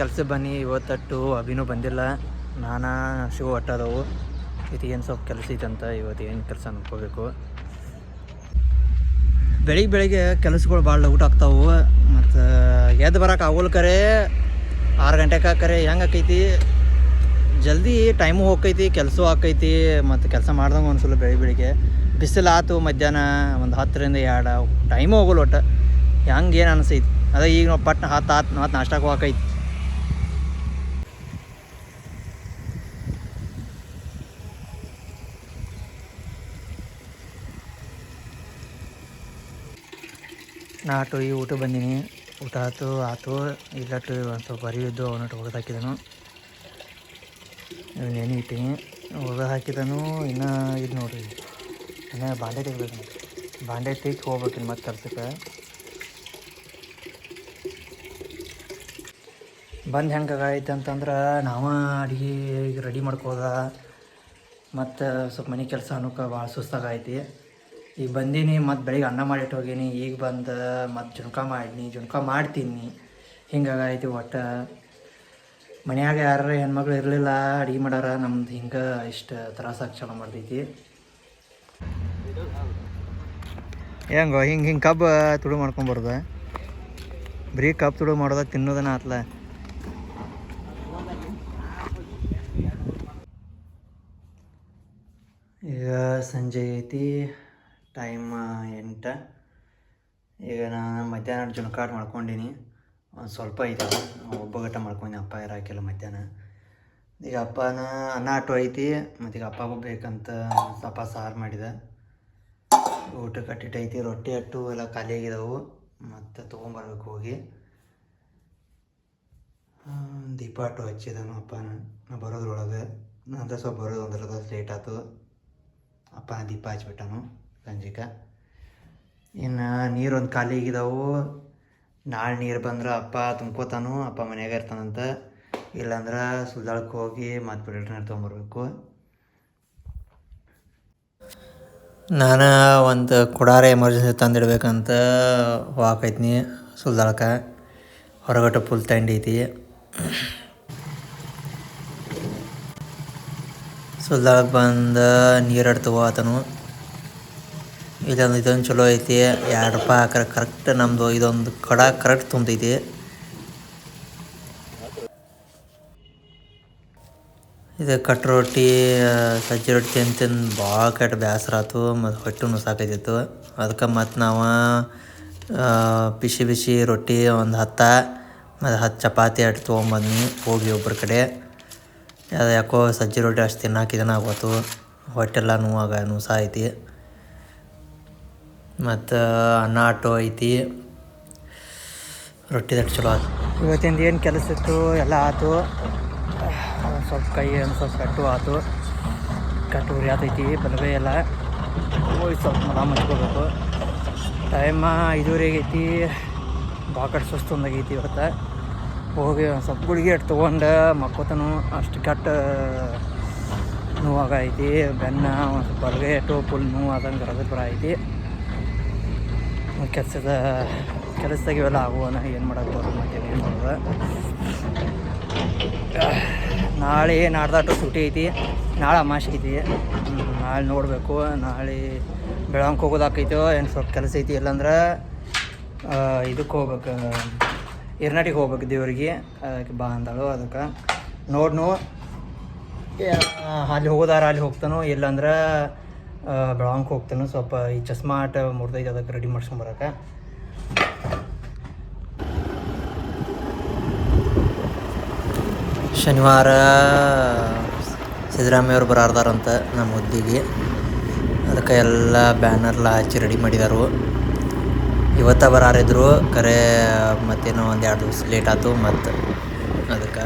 ಕೆಲಸ ಬನ್ನಿ. ಇವತ್ತಟ್ಟು ಅಭಿನೂ ಬಂದಿಲ್ಲ, ನಾನು ಶಿವ ಒಟ್ಟದವು. ಇದು ಏನು ಸ್ವಲ್ಪ ಕೆಲಸ ಐತಂತ ಇವತ್ತು ಏನು ಕೆಲಸ ನೋಡ್ಕೋಬೇಕು. ಬೆಳಿಗ್ಗೆ ಕೆಲಸಗಳು ಭಾಳ ಊಟ ಆಗ್ತಾವೆ. ಮತ್ತು ಎದ್ದು ಬರೋಕೆ ಆಗೋಲ್ ಕರೆ 6 ಗಂಟೆಗೆ ಕರೆ ಹೆಂಗೆ ಆಕೈತಿ, ಜಲ್ದಿ ಟೈಮು ಹೋಗ್ತೈತಿ, ಕೆಲಸ ಆಕೈತಿ. ಮತ್ತು ಕೆಲಸ ಮಾಡ್ದಂಗೆ ಅನ್ಸಲ್ಲ. ಬೆಳಿಗ್ಗೆ ಬಿಸಿಲು ಆಯ್ತು, ಮಧ್ಯಾಹ್ನ ಒಂದು 10ರಿಂದ 2 ಟೈಮು ಹೋಗಲ್ಲ ಒಟ್ಟು. ಹೆಂಗೆ ಏನು ಅನಿಸೈತಿ. ಅದೇ ಈಗ ನಾವು ಪಟ್ಟ ಮತ್ತು ನಾಷ್ಟಕ್ಕೆ ಹೋಗೈತಿ. ನಾಟು ಈ ಊಟ ಬಂದೀನಿ. ಊಟ ಆಯ್ತು ಇಲ್ಲಟ್ಟು ಒಂದು ಸ್ವಲ್ಪ ಅರಿವಿದ್ದು ಅವನಟ್ಟು ಒಗೆದು ಹಾಕಿದನು. ನೆನೆ ಇಟ್ಟೀನಿ, ಒಗೆದು ಹಾಕಿದನು. ಇನ್ನು ಇದು ನೋಡಿರಿ, ಇನ್ನು ಬಾಂಡೆ ತೆಗಿಬೇಕು. ಬಾಂಡೆ ತೆಗಿ ಹೋಗ್ಬೇಕಿನ್ನು ಮತ್ತೆ ಕೆಲ್ಸಕ್ಕೆ. ಬಂದು ಹೆಂಗೆ ಆಗೈತೆ ಅಂತಂದ್ರೆ ನಾವು ಅಡುಗೆ ರೆಡಿ ಮಾಡ್ಕೋದ ಮತ್ತು ಸ್ವಲ್ಪ ಮನೆ ಕೆಲಸ ಅನ್ನೋಕೆ ಭಾಳ ಸುಸ್ತಾಗೈತಿ. ಈಗ ಬಂದೀನಿ, ಮತ್ತು ಬೆಳಿಗ್ಗೆ ಅನ್ನ ಮಾಡಿಟ್ಟು ಹೋಗೀನಿ. ಈಗ ಬಂದು ಮತ್ತು ಜುಣ್ಕ ಮಾಡ್ತೀನಿ. ಹಿಂಗಾಗೈತಿ ಒಟ್ಟು. ಮನ್ಯಾಗ ಯಾರು ಹೆಣ್ಮಕ್ಳು ಇರಲಿಲ್ಲ, ಅಡುಗೆ ಮಾಡಾರ. ನಮ್ದು ಹಿಂಗೆ ಇಷ್ಟು ತ್ರಾಸಾಗಿ ಚಲೋ ಮಾಡ್ತೈತಿ. ಹೆಂಗೋ ಹಿಂಗೆ ಕಬ್ಬು ತುಡು ಮಾಡ್ಕೊಂಬಾರ್ದು. ಬರೀ ಕಬ್ಬು ತುಡು ಮಾಡೋದ ತಿನ್ನೋದನ್ನ ಆತ್ಲ. ಈಗ ಸಂಜೆ ಐತಿ, ಟೈಮ್ 8. ಈಗ ನಾನು ಮಧ್ಯಾಹ್ನ ಜುಣ್ಕಾಟ್ ಮಾಡ್ಕೊಂಡೀನಿ. ಒಂದು ಸ್ವಲ್ಪ ಐತೆ, ಒಬ್ಬ ಗಟ್ಟ ಮಾಡ್ಕೊಂಡಿ. ಅಪ್ಪ ಇರಾಕಿಲ್ಲ ಮಧ್ಯಾಹ್ನ. ಈಗ ಅಪ್ಪನ ಅನ್ನ ಅಟ್ಟು ಐತಿ. ಮತ್ತು ಈಗ ಅಪ್ಪಗೂ ಬೇಕಂತ ಸ್ವಲ್ಪ ಸಾರು ಮಾಡಿದೆ. ಊಟ ಕಟ್ಟಿಟ್ಟೈತಿ. ರೊಟ್ಟಿ ಅಟ್ಟು ಎಲ್ಲ ಖಾಲಿ ಆಗಿದಾವು, ಮತ್ತು ತೊಗೊಂಬರ್ಬೇಕು ಹೋಗಿ. ದೀಪ ಅಟ್ಟು ಹಚ್ಚಿದನು ಅಪ್ಪನ. ನಾ ಬರೋದ್ರೊಳಗೆ ನಂತರ ಸ್ವಲ್ಪ ಬರೋದು ಒಂದರದ ಲೇಟ್ ಆಯ್ತು. ಅಪ್ಪನ ದೀಪ ಹಚ್ಬಿಟ್ಟನು ಸಂಜಿಕ. ಇನ್ನು ನೀರೊಂದು ಖಾಲಿ ಆಗಿದಾವು. ನಾಳೆ ನೀರು ಬಂದ್ರೆ ಅಪ್ಪ ತುಂಬ್ಕೋತಾನು. ಅಪ್ಪ ಮನ್ಯಾಗ ಇರ್ತಾನಂತ. ಇಲ್ಲಾಂದ್ರೆ ಸುಲ್ದಾಳಕ್ಕೆ ಹೋಗಿ ಮತ್ತು ಫಿಲ್ಟರ್ ತೊಗೊಂಬರ್ಬೇಕು. ನಾನು ಒಂದು ಕುಡಾರ ಎಮರ್ಜೆನ್ಸಿ ತಂದಿಡ್ಬೇಕಂತ ಹೋಗಾಕೈತ್ನಿ ಸುಲ್ದಾಳಕ್ಕೆ. ಹೊರಗಟ್ಟು ಫುಲ್ ತಂಡಿ ಐತಿ. ಸುಲ್ದಾಳಕ್ಕೆ ಬಂದು ನೀರು ತಗೋತನು. ಇದೊಂದು ಚಲೋ ಐತಿ. 2 ರೂಪಾಯಿ ಹಾಕ್ರೆ ಕರೆಕ್ಟ್ ನಮ್ಮದು ಇದೊಂದು ಕಡ ಕರೆಕ್ಟ್ ತುಂಬತೈತಿ. ಇದು ಕಟ್ಟು ರೊಟ್ಟಿ ಸಜ್ಜಿ ರೊಟ್ಟಿ ತಿಂದು ಭಾಳ ಕೆಟ್ಟ ಬೇಸರ ಆಯ್ತು. ಮತ್ತು ಹೊಟ್ಟೆ ಸಾಕೈತಿತ್ತು. ಅದಕ್ಕೆ ಮತ್ತು ನಾವು ಬಿಸಿ ರೊಟ್ಟಿ ಒಂದು 10 ಮತ್ತು 10 ಚಪಾತಿ ಅಟ್ಟು ತೊಗೊಂಬಂದ್ನಿ ಹೋಗಿ ಒಬ್ಬರ ಕಡೆ. ಅದು ಯಾಕೋ ಸಜ್ಜಿ ರೊಟ್ಟಿ ಅಷ್ಟು ತಿನ್ನಾಕಿದನ ಆಗೋತು. ಹೊಟ್ಟೆಲ್ಲ ನುಸ ಐತಿ. ಮತ್ತು ಅನ್ನ ಅಟ್ಟು ಐತಿ. ರೊಟ್ಟಿ ದಟ್ಟು ಚಲೋ ಆಯ್ತು. ಇವತ್ತಿಂದ ಏನು ಕೆಲಸ ಇತ್ತು ಎಲ್ಲ ಆಯ್ತು. ಸ್ವಲ್ಪ ಕೈ ಒಂದು ಸ್ವಲ್ಪ ಕಟ್ಟು ಆಯ್ತು. ಕಟ್ಟು ಉರಿ ಆತೈತಿ ಬಲವೇ ಎಲ್ಲ. ಹೋಗಿ ಸ್ವಲ್ಪ ಮಲ ಮಚ್ಕೋಬೇಕು. ಟೈಮ 5:30 ಐತಿ. ಭಾಳ ಕಟ್ಟು ಸುಸ್ತು ಒಂದಾಗೈತಿ ಇವತ್ತು. ಹೋಗಿ ಒಂದು ಸ್ವಲ್ಪ ಗುಳಿಗೆ ಇಟ್ಟು ತೊಗೊಂಡು ಮಕ್ಕೋತನು. ಅಷ್ಟು ಕೆಟ್ಟ ನೋವಾಗೈತಿ. ಬೆನ್ನ ಒಂದು ಸ್ವಲ್ಪ ಬಲಗೈ ಇಟ್ಟು ಫುಲ್ ನೋವು ಆದಂಗೆ ಬರ ಐತಿ. ಕೆಲಸದಾಗ ಇವೆಲ್ಲ ಆಗುವನ ಏನು ಮಾಡೋಕ್ಕೆ ಬರೋದು. ಮತ್ತೆ ಏನು ಮಾಡೋದು. ನಾಳೆ ನಾಡ್ದಾಟು ಸೂಟಿ ಐತಿ. ನಾಳೆ ಅಮಾವಾಸ್ಯೆ ಐತಿ. ನಾಳೆ ನೋಡಬೇಕು. ನಾಳೆ ಬೆಳಗ್ಗೆ ಹೋಗೋದಾಕೈತೋ ಏನು ಸ್ವಲ್ಪ ಕೆಲಸ ಐತಿ. ಇಲ್ಲಾಂದ್ರೆ ಇದಕ್ಕೆ ಹೋಗ್ಬೇಕು, ಇರ್ನಾಟಿಗೆ ಹೋಗ್ಬೇಕು ದೇವ್ರಿಗೆ. ಅದಕ್ಕೆ ಬಾ ಅಂದಾಳು. ಅದಕ್ಕೆ ನೋಡ್ನು ಅಲ್ಲಿ ಹೋಗೋದಾರ ಅಲ್ಲಿ ಹೋಗ್ತಾನೋ, ಇಲ್ಲಾಂದ್ರೆ ಬೆಳಗ್ಗೆ ಹೋಗ್ತಾನೋ. ಸ್ವಲ್ಪ ಈ ಚಸ್ಮಾ ಆಟ ಮುರಿದೈತೆ, ಅದಕ್ಕೆ ರೆಡಿ ಮಾಡ್ಸ್ಕೊಂಬರಕ್ಕೆ. ಶನಿವಾರ ಸಿದ್ದರಾಮಯ್ಯವ್ರು ಬರಾರ್ದಾರಂತ ನಮ್ಮ ಹುದ್ದಿಗೆ. ಅದಕ್ಕೆ ಎಲ್ಲ ಬ್ಯಾನರ್ಲ ಹಚ್ಚಿ ರೆಡಿ ಮಾಡಿದಾರು. ಇವತ್ತ ಬರಾರಿದ್ರು ಕರೆ, ಮತ್ತೇನೋ ಒಂದು 2 ದಿವಸ ಲೇಟ್ ಆಯ್ತು. ಮತ್ತು ಅದಕ್ಕೆ